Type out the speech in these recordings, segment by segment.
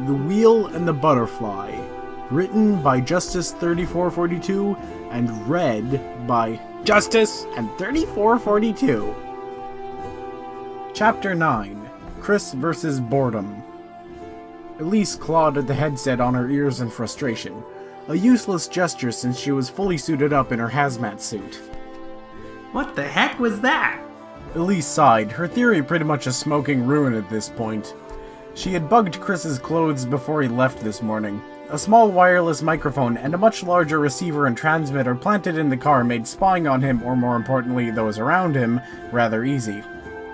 The Wheel and the Butterfly, written by Justice3442 and read by Justice and 3442. Chapter 9, Chris vs. Boredom. Elise clawed at the headset on her ears in frustration, a useless gesture since she was fully suited up in her hazmat suit. What the heck was that? Elise sighed, her theory pretty much a smoking ruin at this point. She had bugged Chris's clothes before he left this morning. A small wireless microphone and a much larger receiver and transmitter planted in the car made spying on him, or more importantly, those around him, rather easy.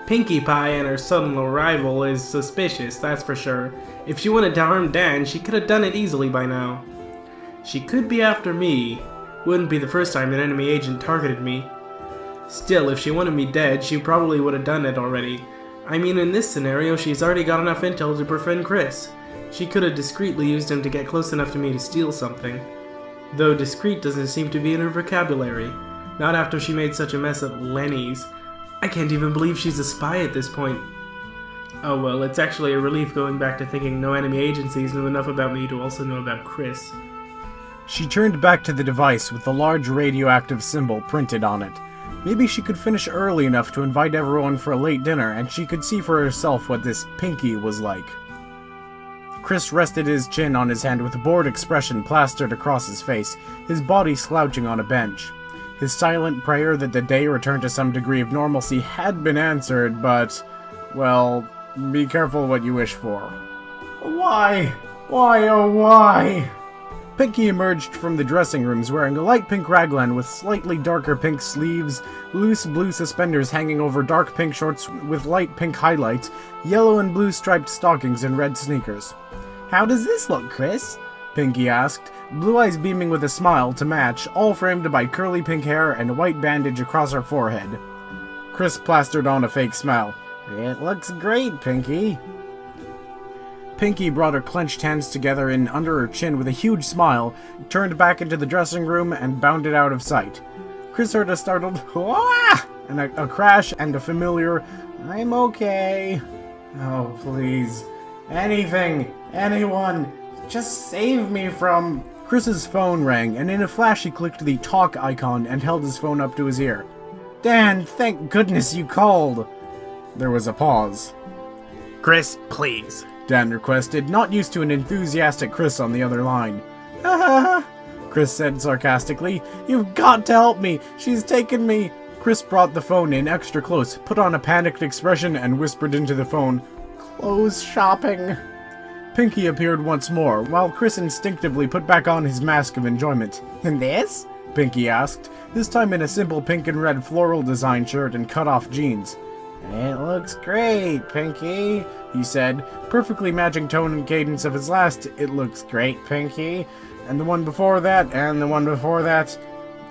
Pinkie Pie and her sudden arrival is suspicious, that's for sure. If she wanted to harm Dan, she could have done it easily by now. She could be after me. Wouldn't be the first time an enemy agent targeted me. Still, if she wanted me dead, she probably would have done it already. I mean, in this scenario, she's already got enough intel to befriend Chris. She could have discreetly used him to get close enough to me to steal something. Though discreet doesn't seem to be in her vocabulary. Not after she made such a mess at Lenny's. I can't even believe she's a spy at this point. Oh well, it's actually a relief going back to thinking no enemy agencies knew enough about me to also know about Chris. She turned back to the device with the large radioactive symbol printed on it. Maybe she could finish early enough to invite everyone for a late dinner, and she could see for herself what this Pinkie was like. Chris rested his chin on his hand with a bored expression plastered across his face, his body slouching on a bench. His silent prayer that the day return to some degree of normalcy had been answered, but, well, be careful what you wish for. Why? Why, oh why? Pinkie emerged from the dressing rooms wearing a light pink raglan with slightly darker pink sleeves, loose blue suspenders hanging over dark pink shorts with light pink highlights, yellow and blue striped stockings, and red sneakers. "How does this look, Chris?" Pinkie asked, blue eyes beaming with a smile to match, all framed by curly pink hair and a white bandage across her forehead. Chris plastered on a fake smile. "It looks great, Pinkie." Pinkie brought her clenched hands together in under her chin with a huge smile, turned back into the dressing room, and bounded out of sight. Chris heard a startled "Wah!" and a crash and a familiar "I'm okay." "Oh, please. Anything. Anyone. Just save me from..." Chris's phone rang, and in a flash he clicked the talk icon and held his phone up to his ear. "Dan, thank goodness you called." There was a pause. Chris, please. Dan requested, not used to an enthusiastic Chris on the other line. "Ha ha ha," Chris said sarcastically. "You've got to help me. She's taken me." Chris brought the phone in extra close, put on a panicked expression, and whispered into the phone, "Clothes shopping." Pinkie appeared once more, while Chris instinctively put back on his mask of enjoyment. "And this?" Pinkie asked, this time in a simple pink and red floral design shirt and cut-off jeans. "It looks great, Pinkie," he said, perfectly matching tone and cadence of his last "It looks great, Pinkie," and the one before that, and the one before that,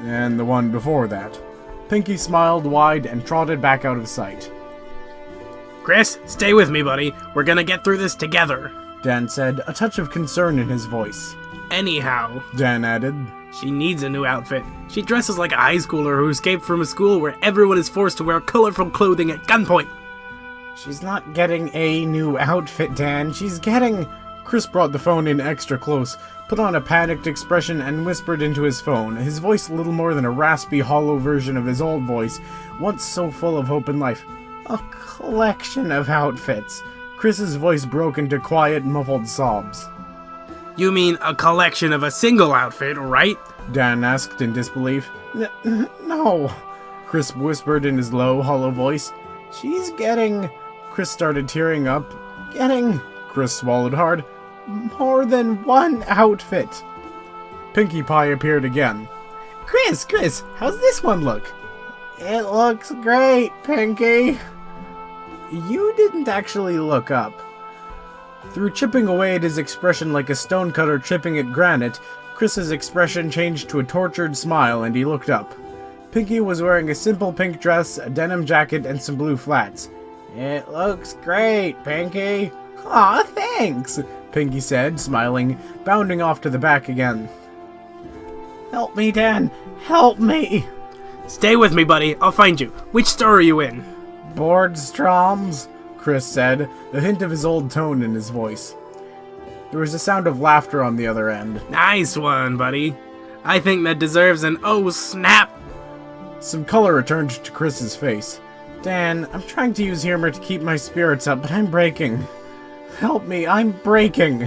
and the one before that. Pinkie smiled wide and trotted back out of sight. Chris, stay with me, buddy. We're gonna get through this together. Dan said, a touch of concern in his voice. Anyhow, Dan added, she needs a new outfit. She dresses like a high schooler who escaped from a school where everyone is forced to wear colorful clothing at gunpoint. "She's not getting a new outfit, Dan. She's getting..." Chris brought the phone in extra close, put on a panicked expression, and whispered into his phone, his voice little more than a raspy, hollow version of his old voice, once so full of hope and life. "A collection of outfits." Chris's voice broke into quiet, muffled sobs. You mean a collection of a single outfit, right? Dan asked in disbelief. No, Chris whispered in his low, hollow voice. "She's getting..." Chris started tearing up. "Getting..." Chris swallowed hard. "More than one outfit." Pinkie Pie appeared again. Chris, how's this one look?" "It looks great, Pinkie." You didn't actually look up. Through chipping away at his expression like a stonecutter chipping at granite, Chris's expression changed to a tortured smile, and he looked up. Pinkie was wearing a simple pink dress, a denim jacket, and some blue flats. "It looks great, Pinkie." "Aw, thanks," Pinkie said, smiling, bounding off to the back again. "Help me, Dan. Help me." "Stay with me, buddy. I'll find you. Which store are you in?" "Bordstrom's," Chris said, a hint of his old tone in his voice. There was a sound of laughter on the other end. Nice one, buddy. I think that deserves an oh snap. Some color returned to Chris's face. Dan, I'm trying to use humor to keep my spirits up, but I'm breaking. Help me, I'm breaking.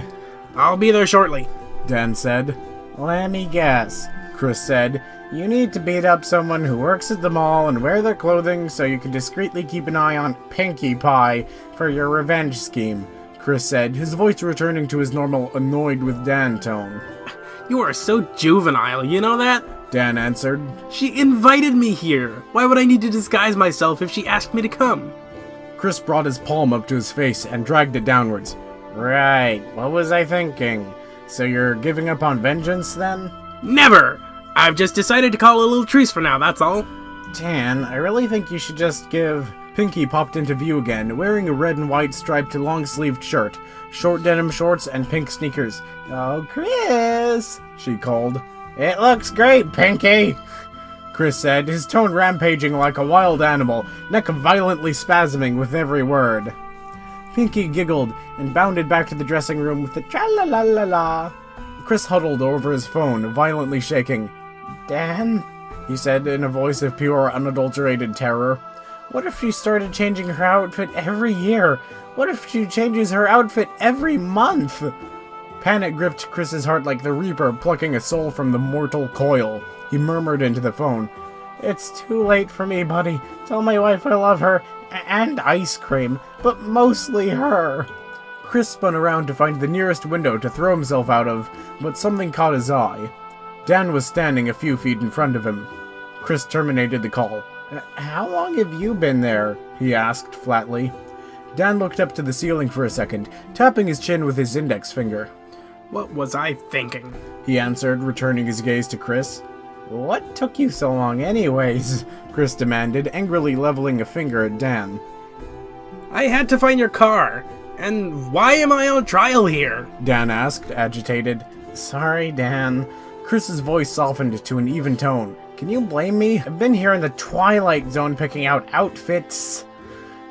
I'll be there shortly, Dan said. Let me guess, Chris said. You need to beat up someone who works at the mall and wear their clothing so you can discreetly keep an eye on Pinkie Pie for your revenge scheme, Chris said, his voice returning to his normal annoyed with Dan tone. You are so juvenile, you know that? Dan answered. She invited me here. Why would I need to disguise myself if she asked me to come? Chris brought his palm up to his face and dragged it downwards. Right, what was I thinking? So you're giving up on vengeance then? Never! I've just decided to call a little truce for now, that's all. Dan, I really think you should just give... Pinkie popped into view again, wearing a red and white striped long-sleeved shirt, short denim shorts, and pink sneakers. Oh, Chris, she called. It looks great, Pinkie, Chris said, his tone rampaging like a wild animal, neck violently spasming with every word. Pinkie giggled and bounded back to the dressing room with a tra-la-la-la-la. Chris huddled over his phone, violently shaking. Dan, he said in a voice of pure, unadulterated terror. What if she started changing her outfit every year? What if she changes her outfit every month? Panic gripped Chris's heart like the Reaper plucking a soul from the mortal coil. He murmured into the phone. It's too late for me, buddy. Tell my wife I love her, and ice cream, but mostly her. Chris spun around to find the nearest window to throw himself out of, but something caught his eye. Dan was standing a few feet in front of him. Chris terminated the call. How long have you been there? He asked flatly. Dan looked up to the ceiling for a second, tapping his chin with his index finger. What was I thinking? He answered, returning his gaze to Chris. What took you so long anyways? Chris demanded, angrily leveling a finger at Dan. I had to find your car. And why am I on trial here? Dan asked, agitated. Sorry, Dan. Chris's voice softened to an even tone. Can you blame me? I've been here in the Twilight Zone picking out outfits.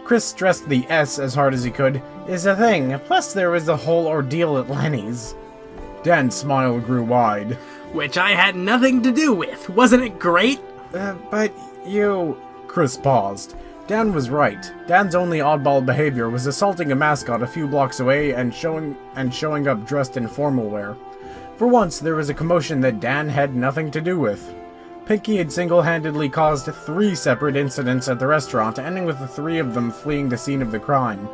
Chris stressed the S as hard as he could. Is a thing. Plus there was the whole ordeal at Lenny's. Dan's smile grew wide. Which I had nothing to do with. Wasn't it great? But you... Chris paused. Dan was right. Dan's only oddball behavior was assaulting a mascot a few blocks away and showing up dressed in formal wear. For once, there was a commotion that Dan had nothing to do with. Pinkie had single-handedly caused 3 separate incidents at the restaurant, ending with the 3 of them fleeing the scene of the crime.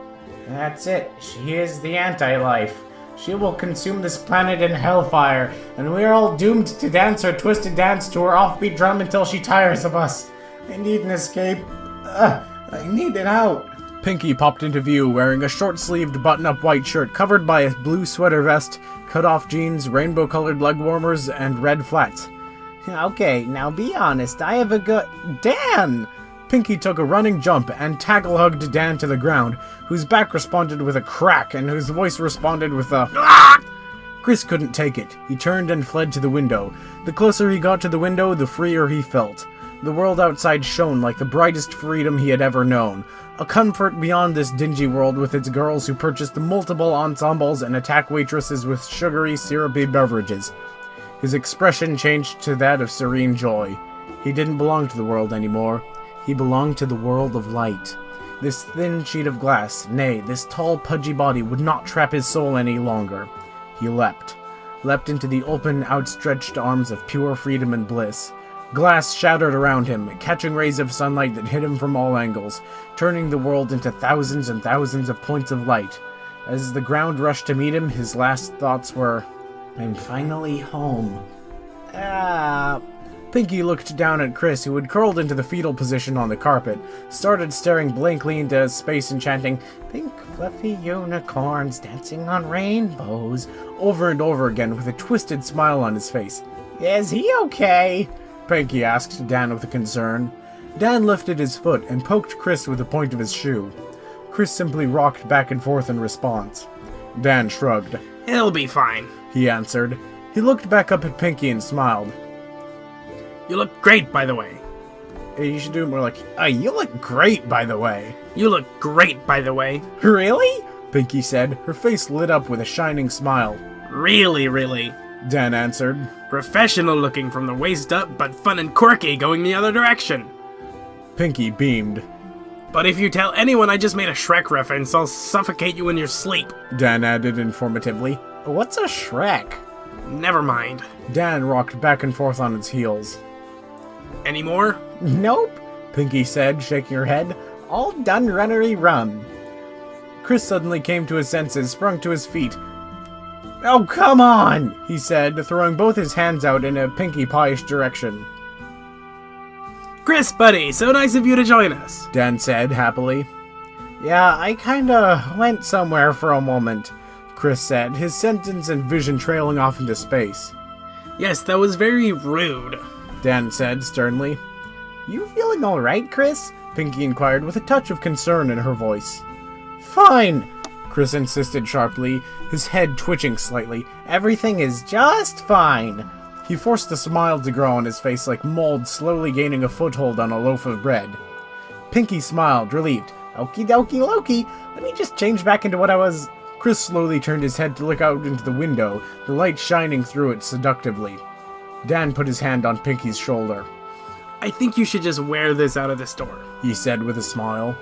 That's it. She is the anti-life. She will consume this planet in hellfire, and we are all doomed to dance her twisted dance to her offbeat drum until she tires of us. I need an escape. I need it out. Pinkie popped into view wearing a short-sleeved button-up white shirt covered by a blue sweater vest, cut-off jeans, rainbow-colored leg warmers, and red flats. Okay, now be honest, I have a good... Dan! Pinkie took a running jump and tackle-hugged Dan to the ground, whose back responded with a crack and whose voice responded with a... Chris couldn't take it. He turned and fled to the window. The closer he got to the window, the freer he felt. The world outside shone like the brightest freedom he had ever known. A comfort beyond this dingy world with its girls who purchased multiple ensembles and attack waitresses with sugary, syrupy beverages. His expression changed to that of serene joy. He didn't belong to the world anymore. He belonged to the world of light. This thin sheet of glass, nay, this tall, pudgy body would not trap his soul any longer. He leapt into the open, outstretched arms of pure freedom and bliss. Glass shattered around him, catching rays of sunlight that hit him from all angles, turning the world into thousands and thousands of points of light. As the ground rushed to meet him, his last thoughts were, I'm finally home. Pinkie looked down at Chris, who had curled into the fetal position on the carpet, started staring blankly into space and chanting, Pink fluffy unicorns dancing on rainbows, over and over again with a twisted smile on his face. Is he okay? Pinkie asked Dan with concern. Dan lifted his foot and poked Chris with the point of his shoe. Chris simply rocked back and forth in response. Dan shrugged. It'll be fine, he answered. He looked back up at Pinkie and smiled. You look great, by the way. You should do it more like, you look great, by the way. You look great, by the way. Really? Pinky said, her face lit up with a shining smile. Really, Dan answered. professional looking from the waist up, but fun and quirky going the other direction. Pinky beamed. But if you tell anyone I just made a Shrek reference, I'll suffocate you in your sleep. Dan added informatively. What's a Shrek? Never mind. Dan rocked back and forth on its heels. Any more? Nope, Pinky said, shaking her head. All done runnery run. Chris suddenly came to his senses, sprung to his feet. Oh, come on, he said, throwing both his hands out in a Pinkie Pie-ish direction. Chris, buddy, so nice of you to join us. Dan said, happily. Yeah, I kinda went somewhere for a moment, Chris said, his sentence and vision trailing off into space. Yes, that was very rude, Dan said, sternly. You feeling alright, Chris? Pinky inquired with a touch of concern in her voice. Fine, Chris insisted sharply, his head twitching slightly. Everything is just fine. He forced a smile to grow on his face like mold slowly gaining a foothold on a loaf of bread. Pinky smiled, relieved. Okie dokie Loki, let me just change back into what I was... Chris slowly turned his head to look out into the window, the light shining through it seductively. Dan put his hand on Pinky's shoulder. I think you should just wear this out of the store, he said with a smile.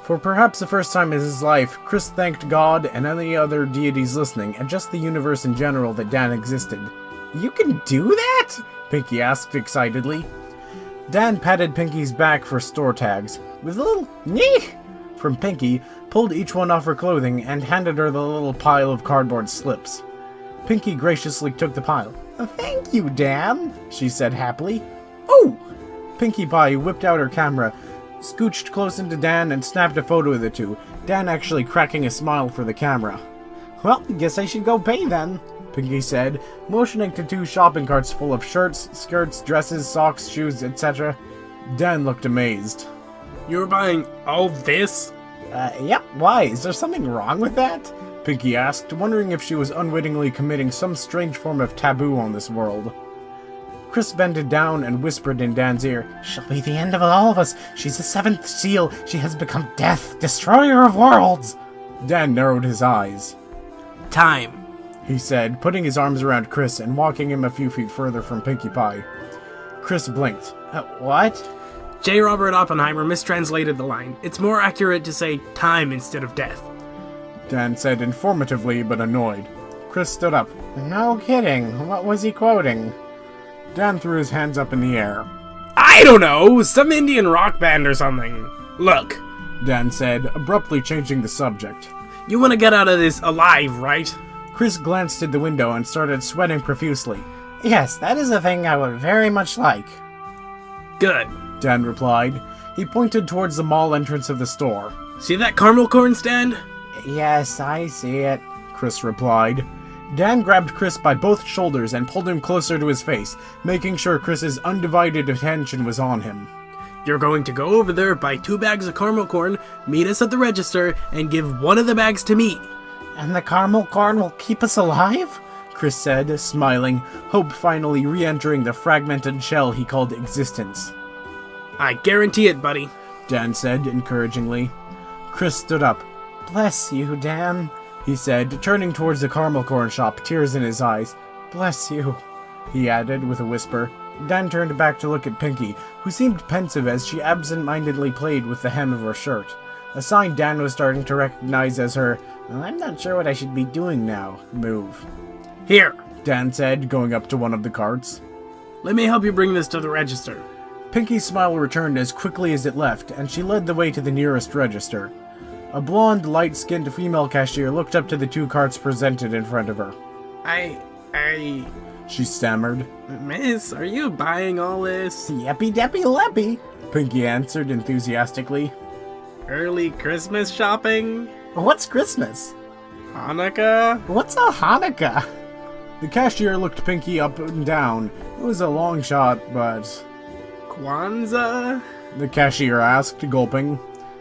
For perhaps the first time in his life, Chris thanked God and any other deities listening, and just the universe in general, that Dan existed. You can do that? Pinky asked excitedly. Dan patted Pinky's back for store tags, with a little "Nyeh" from Pinky, pulled each one off her clothing, and handed her the little pile of cardboard slips. Pinky graciously took the pile. Thank you, Dan, she said happily. Oh! Pinkie Pie whipped out her camera, scooched close into Dan, and snapped a photo of the two, Dan actually cracking a smile for the camera. Well, guess I should go pay then, Pinky said, motioning to two shopping carts full of shirts, skirts, dresses, socks, shoes, etc. Dan looked amazed. You were buying all this? Yep, why? Is there something wrong with that? Pinky asked, wondering if she was unwittingly committing some strange form of taboo on this world. Chris bended down and whispered in Dan's ear, She'll be the end of all of us. She's the seventh seal. She has become death, destroyer of worlds. Dan narrowed his eyes. Time, he said, putting his arms around Chris and walking him a few feet further from Pinkie Pie. Chris blinked. What? J. Robert Oppenheimer mistranslated the line. It's more accurate to say time instead of death. Dan said informatively but annoyed. Chris stood up. No kidding. What was he quoting? Dan threw his hands up in the air. I don't know! Some Indian rock band or something. Look, Dan said, abruptly changing the subject. You want to get out of this alive, right? Chris glanced at the window and started sweating profusely. Yes, that is a thing I would very much like. Good, Dan replied. He pointed towards the mall entrance of the store. See that caramel corn stand? Yes, I see it, Chris replied. Dan grabbed Chris by both shoulders and pulled him closer to his face, making sure Chris's undivided attention was on him. You're going to go over there, buy 2 bags of caramel corn, meet us at the register, and give one of the bags to me. And the caramel corn will keep us alive? Chris said, smiling, hope finally re-entering the fragmented shell he called existence. I guarantee it, buddy, Dan said encouragingly. Chris stood up. Bless you, Dan, he said, turning towards the caramel corn shop, tears in his eyes. Bless you, he added with a whisper. Dan turned back to look at Pinky, who seemed pensive as she absent-mindedly played with the hem of her shirt, a sign Dan was starting to recognize as her, I'm not sure what I should be doing now, move. Here, Dan said, going up to one of the carts. Let me help you bring this to the register. Pinky's smile returned as quickly as it left, and she led the way to the nearest register. A blonde, light-skinned female cashier looked up to the 2 carts presented in front of her. She stammered. Miss, are you buying all this? Yeppy-deppy-leppy, Pinky answered enthusiastically. Early Christmas shopping? What's Christmas? Hanukkah? What's a Hanukkah? The cashier looked Pinky up and down. It was a long shot, but... Kwanzaa? The cashier asked, gulping.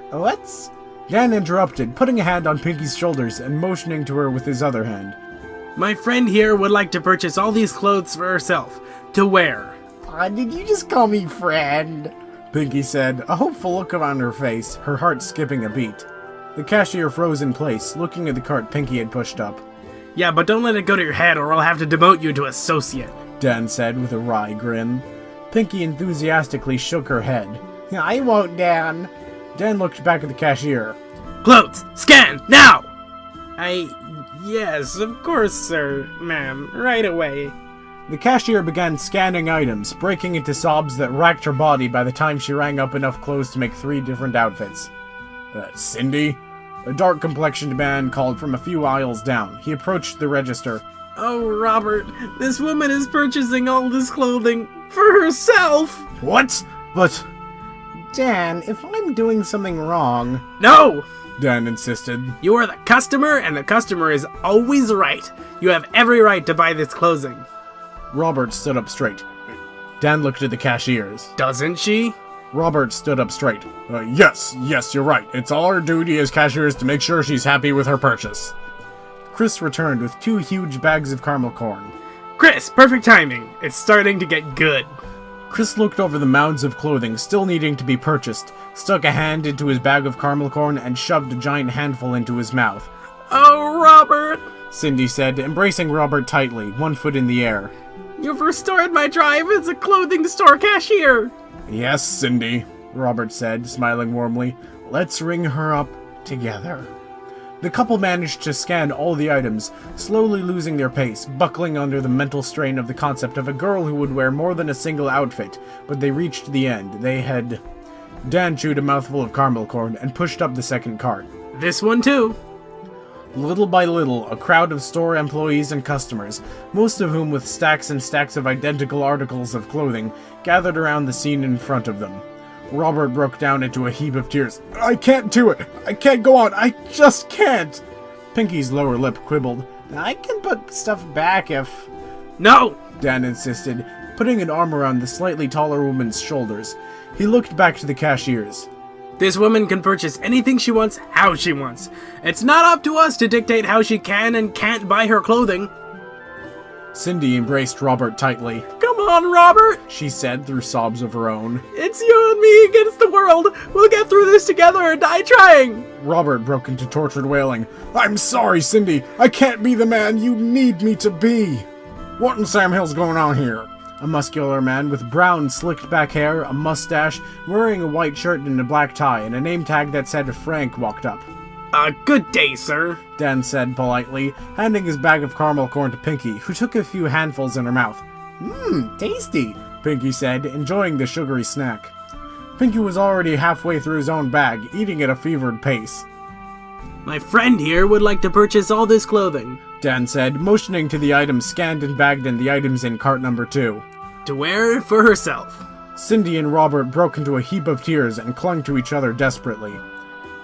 What's... Dan interrupted, putting a hand on Pinky's shoulders and motioning to her with his other hand. My friend here would like to purchase all these clothes for herself, to wear. Did you just call me friend? Pinky said, a hopeful look on her face, her heart skipping a beat. The cashier froze in place, looking at the cart Pinky had pushed up. Yeah, but don't let it go to your head or I'll have to demote you to associate, Dan said with a wry grin. Pinky enthusiastically shook her head. I won't, Dan. Dan looked back at the cashier. Clothes! Scan! Now! Yes, of course, sir, ma'am. Right away. The cashier began scanning items, breaking into sobs that racked her body by the time she rang up enough clothes to make 3 different outfits. Cindy? A dark-complexioned man called from a few aisles down. He approached the register. Oh, Robert, this woman is purchasing all this clothing for herself! What? But... Dan, if I'm doing something wrong... No! Dan insisted. You are the customer, and the customer is always right. You have every right to buy this clothing. Robert stood up straight. Dan looked at the cashiers. Doesn't she? Robert stood up straight. Yes, you're right. It's all our duty as cashiers to make sure she's happy with her purchase. Chris returned with 2 huge bags of caramel corn. Chris, perfect timing. It's starting to get good. Chris looked over the mounds of clothing still needing to be purchased, stuck a hand into his bag of caramel corn, and shoved a giant handful into his mouth. Oh, Robert! Cindy said, embracing Robert tightly, 1 foot in the air. You've restored my drive as a clothing store cashier! Yes, Cindy, Robert said, smiling warmly. Let's ring her up together. The couple managed to scan all the items, slowly losing their pace, buckling under the mental strain of the concept of a girl who would wear more than a single outfit, but they reached the end. They had... Dan chewed a mouthful of caramel corn and pushed up the second cart. This one too. Little by little, a crowd of store employees and customers, most of whom with stacks and stacks of identical articles of clothing, gathered around the scene in front of them. Robert broke down into a heap of tears. I can't do it! I can't go on! I just can't! Pinky's lower lip quibbled. I can put stuff back if... No! Dan insisted, putting an arm around the slightly taller woman's shoulders. He looked back to the cashiers. This woman can purchase anything she wants, how she wants. It's not up to us to dictate how she can and can't buy her clothing. Cindy embraced Robert tightly. Come on, Robert, she said through sobs of her own. It's you and me against the world. We'll get through this together or die trying. Robert broke into tortured wailing. I'm sorry, Cindy. I can't be the man you need me to be. What in Sam Hill's going on here? A muscular man with brown, slicked-back hair, a mustache, wearing a white shirt and a black tie, and a name tag that said Frank walked up. Good day, sir, Dan said politely, handing his bag of caramel corn to Pinky, who took a few handfuls in her mouth. Tasty, Pinky said, enjoying the sugary snack. Pinky was already halfway through his own bag, eating at a fevered pace. My friend here would like to purchase all this clothing, Dan said, motioning to the items scanned and bagged in the items in cart number 2. To wear for herself. Cindy and Robert broke into a heap of tears and clung to each other desperately.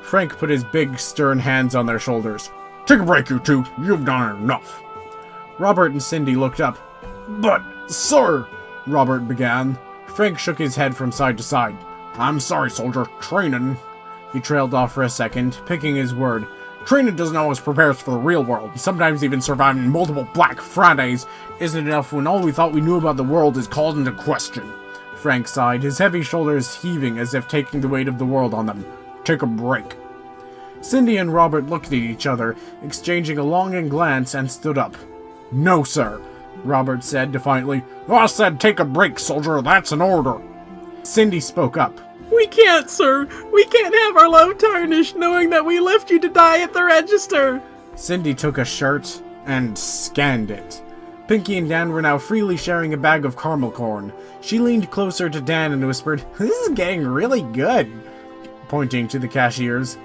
Frank put his big, stern hands on their shoulders. Take a break, you two. You've done enough. Robert and Cindy looked up. But, sir, Robert began. Frank shook his head from side to side. I'm sorry, soldier. Training. He trailed off for a second, picking his word. Training doesn't always prepare us for the real world. Sometimes even surviving multiple Black Fridays isn't enough when all we thought we knew about the world is called into question. Frank sighed, his heavy shoulders heaving as if taking the weight of the world on them. Take a break. Cindy and Robert looked at each other, exchanging a longing glance, and stood up. No, sir, Robert said defiantly. I said take a break, soldier. That's an order. Cindy spoke up. We can't, sir. We can't have our love tarnished knowing that we left you to die at the register. Cindy took a shirt and scanned it. Pinky and Dan were now freely sharing a bag of caramel corn. She leaned closer to Dan and whispered, This is getting really good, pointing to the cashiers.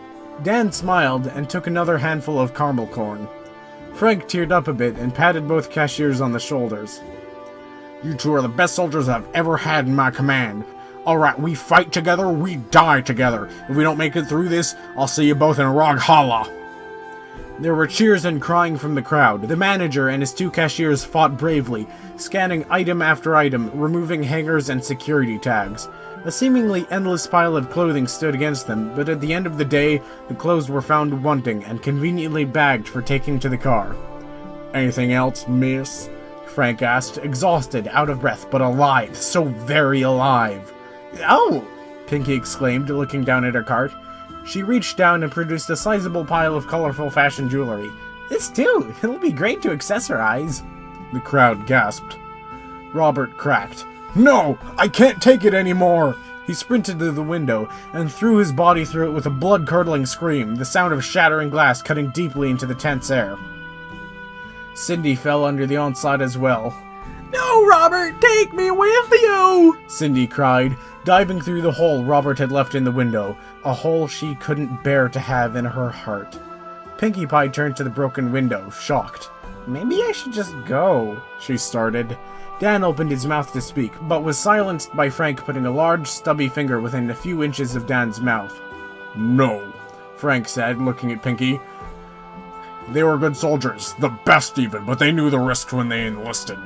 Dan smiled and took another handful of caramel corn. Frank teared up a bit and patted both cashiers on the shoulders. You two are the best soldiers I've ever had in my command. Alright, we fight together, we die together. If we don't make it through this, I'll see you both in Roghala. There were cheers and crying from the crowd. The manager and his 2 cashiers fought bravely, scanning item after item, removing hangers and security tags. A seemingly endless pile of clothing stood against them, but at the end of the day, the clothes were found wanting and conveniently bagged for taking to the car. Anything else, miss? Frank asked, exhausted, out of breath, but alive, so very alive. Oh! Pinky exclaimed, looking down at her cart. She reached down and produced a sizable pile of colorful fashion jewelry. This too! It'll be great to accessorize. The crowd gasped. Robert cracked. No! I can't take it anymore! He sprinted to the window and threw his body through it with a blood-curdling scream, the sound of shattering glass cutting deeply into the tense air. Cindy fell under the onslaught as well. No, Robert! Take me with you! Cindy cried, diving through the hole Robert had left in the window, a hole she couldn't bear to have in her heart. Pinkie Pie turned to the broken window, shocked. Maybe I should just go, she started. Dan opened his mouth to speak, but was silenced by Frank putting a large, stubby finger within a few inches of Dan's mouth. No, Frank said, looking at Pinkie. They were good soldiers, the best even, but they knew the risks when they enlisted.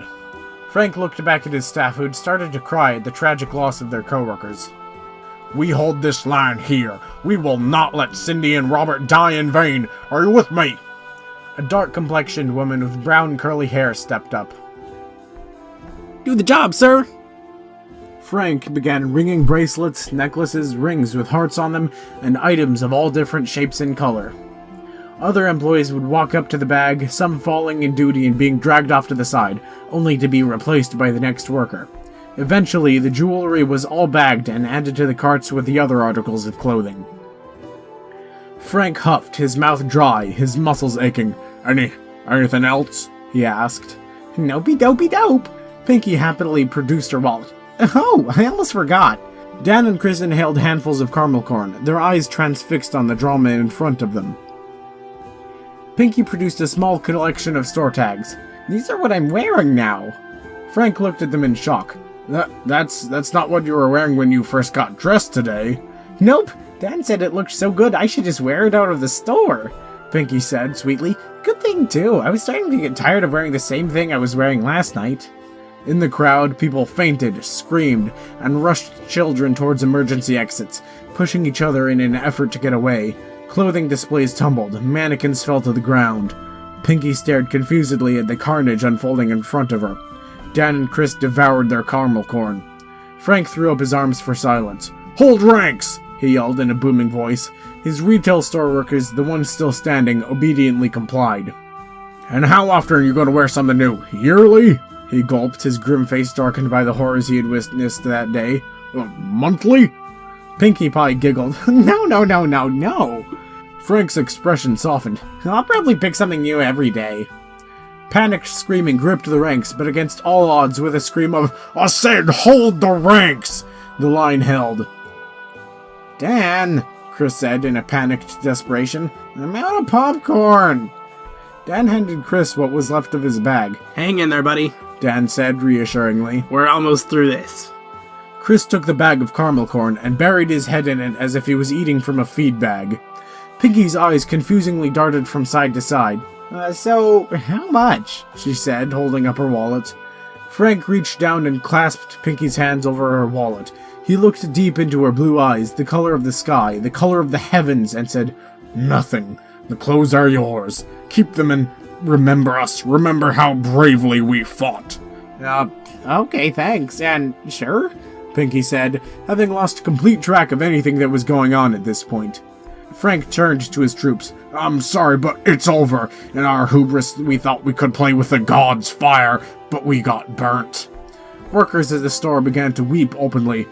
Frank looked back at his staff, who had started to cry at the tragic loss of their co-workers. We hold this line here. We will not let Cindy and Robert die in vain. Are you with me? A dark-complexioned woman with brown curly hair stepped up. Do the job, sir! Frank began ringing bracelets, necklaces, rings with hearts on them, and items of all different shapes and color. Other employees would walk up to the bag, some falling in duty and being dragged off to the side, only to be replaced by the next worker. Eventually, the jewelry was all bagged and added to the carts with the other articles of clothing. Frank huffed, his mouth dry, his muscles aching. Anything else? He asked. Nopey-dopey-dope! Pinkie happily produced her wallet. Oh, I almost forgot. Dan and Chris inhaled handfuls of caramel corn, their eyes transfixed on the drama in front of them. Pinkie produced a small collection of store tags. These are what I'm wearing now. Frank looked at them in shock. That's not what you were wearing when you first got dressed today. Nope. Dan said it looked so good I should just wear it out of the store, Pinkie said sweetly. Good thing too. I was starting to get tired of wearing the same thing I was wearing last night. In the crowd, people fainted, screamed, and rushed children towards emergency exits, pushing each other in an effort to get away. Clothing displays tumbled, mannequins fell to the ground. Pinkie stared confusedly at the carnage unfolding in front of her. Dan and Chris devoured their caramel corn. Frank threw up his arms for silence. Hold ranks! He yelled in a booming voice. His retail store workers, the ones still standing, obediently complied. And how often are you going to wear something new? Yearly? He gulped, his grim face darkened by the horrors he had witnessed that day. Monthly? Pinkie Pie giggled. No. Frank's expression softened. I'll probably pick something new every day. Panicked screaming gripped the ranks, but against all odds with a scream of, I said hold the ranks! The line held. Dan, Chris said in a panicked desperation, I'm out of popcorn. Dan handed Chris what was left of his bag. Hang in there, buddy, Dan said reassuringly. We're almost through this. Chris took the bag of caramel corn and buried his head in it as if he was eating from a feed bag. Pinkie's eyes confusingly darted from side to side. So, how much? She said, holding up her wallet. Frank reached down and clasped Pinkie's hands over her wallet. He looked deep into her blue eyes, the color of the sky, the color of the heavens, and said, Nothing. The clothes are yours. Keep them and remember us. Remember how bravely we fought. Okay, thanks. And sure? Pinkie said, having lost complete track of anything that was going on at this point. Frank turned to his troops. I'm sorry, but it's over. In our hubris, we thought we could play with the gods' fire, but we got burnt. Workers at the store began to weep openly.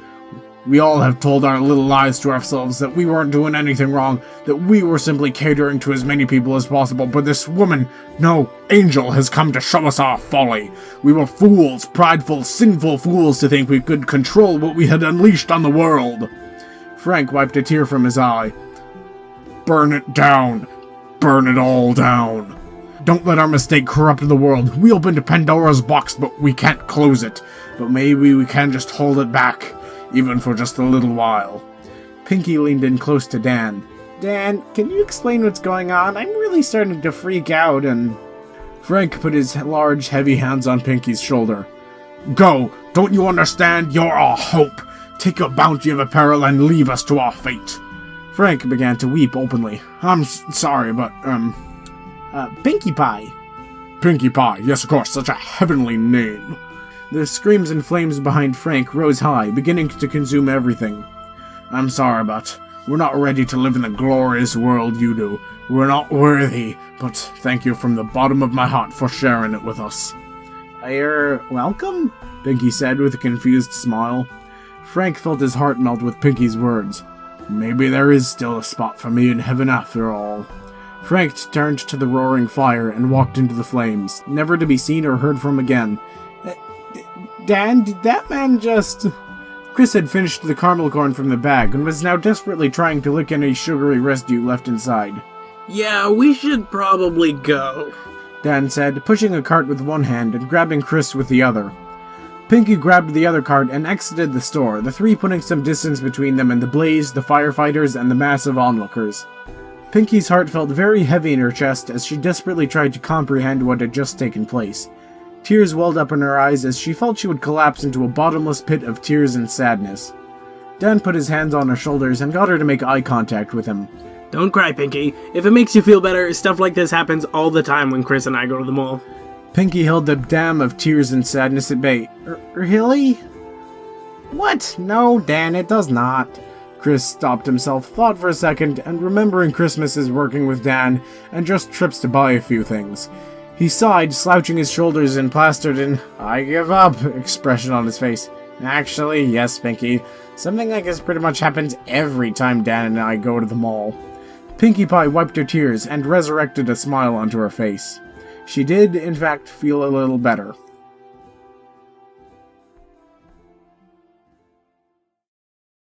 We all have told our little lies to ourselves that we weren't doing anything wrong, that we were simply catering to as many people as possible, but this woman, no, Angel, has come to show us our folly. We were fools, prideful, sinful fools to think we could control what we had unleashed on the world. Frank wiped a tear from his eye. Burn it down. Burn it all down. Don't let our mistake corrupt the world. We opened Pandora's box, but we can't close it. But maybe we can just hold it back, even for just a little while. Pinkie leaned in close to Dan. Dan, can you explain what's going on? I'm really starting to freak out and... Frank put his large, heavy hands on Pinkie's shoulder. Go! Don't you understand? You're our hope! Take your bounty of apparel and leave us to our fate. Frank began to weep openly. I'm sorry, but, Pinkie Pie. Pinkie Pie, yes, of course, such a heavenly name. The screams and flames behind Frank rose high, beginning to consume everything. I'm sorry, but We're not ready to live in the glorious world you do. We're not worthy, but thank you from the bottom of my heart for sharing it with us." Welcome?" Pinky said with a confused smile. Frank felt his heart melt with Pinky's words. Maybe there is still a spot for me in heaven after all. Frank turned to the roaring fire and walked into the flames, never to be seen or heard from again. Dan, did that man just... Chris had finished the caramel corn from the bag and was now desperately trying to lick any sugary residue left inside. "Yeah, we should probably go," Dan said, pushing a cart with one hand and grabbing Chris with the other. Pinky grabbed the other cart and exited the store, the three putting some distance between them and the blaze, the firefighters, and the mass of onlookers. Pinky's heart felt very heavy in her chest as she desperately tried to comprehend what had just taken place. Tears welled up in her eyes as she felt she would collapse into a bottomless pit of tears and sadness. Dan put his hands on her shoulders and got her to make eye contact with him. "Don't cry, Pinky. If it makes you feel better, stuff like this happens all the time when Chris and I go to the mall." Pinky held the dam of tears and sadness at bay. Really? What? No, Dan, it does not. Chris stopped himself, thought for a second, and remembering Christmases working with Dan, and just trips to buy a few things. He sighed, slouching his shoulders and plastered an "I give up" expression on his face. Actually, yes, Pinky. Something like this pretty much happens every time Dan and I go to the mall. Pinkie Pie wiped her tears and resurrected a smile onto her face. She did, in fact, feel a little better.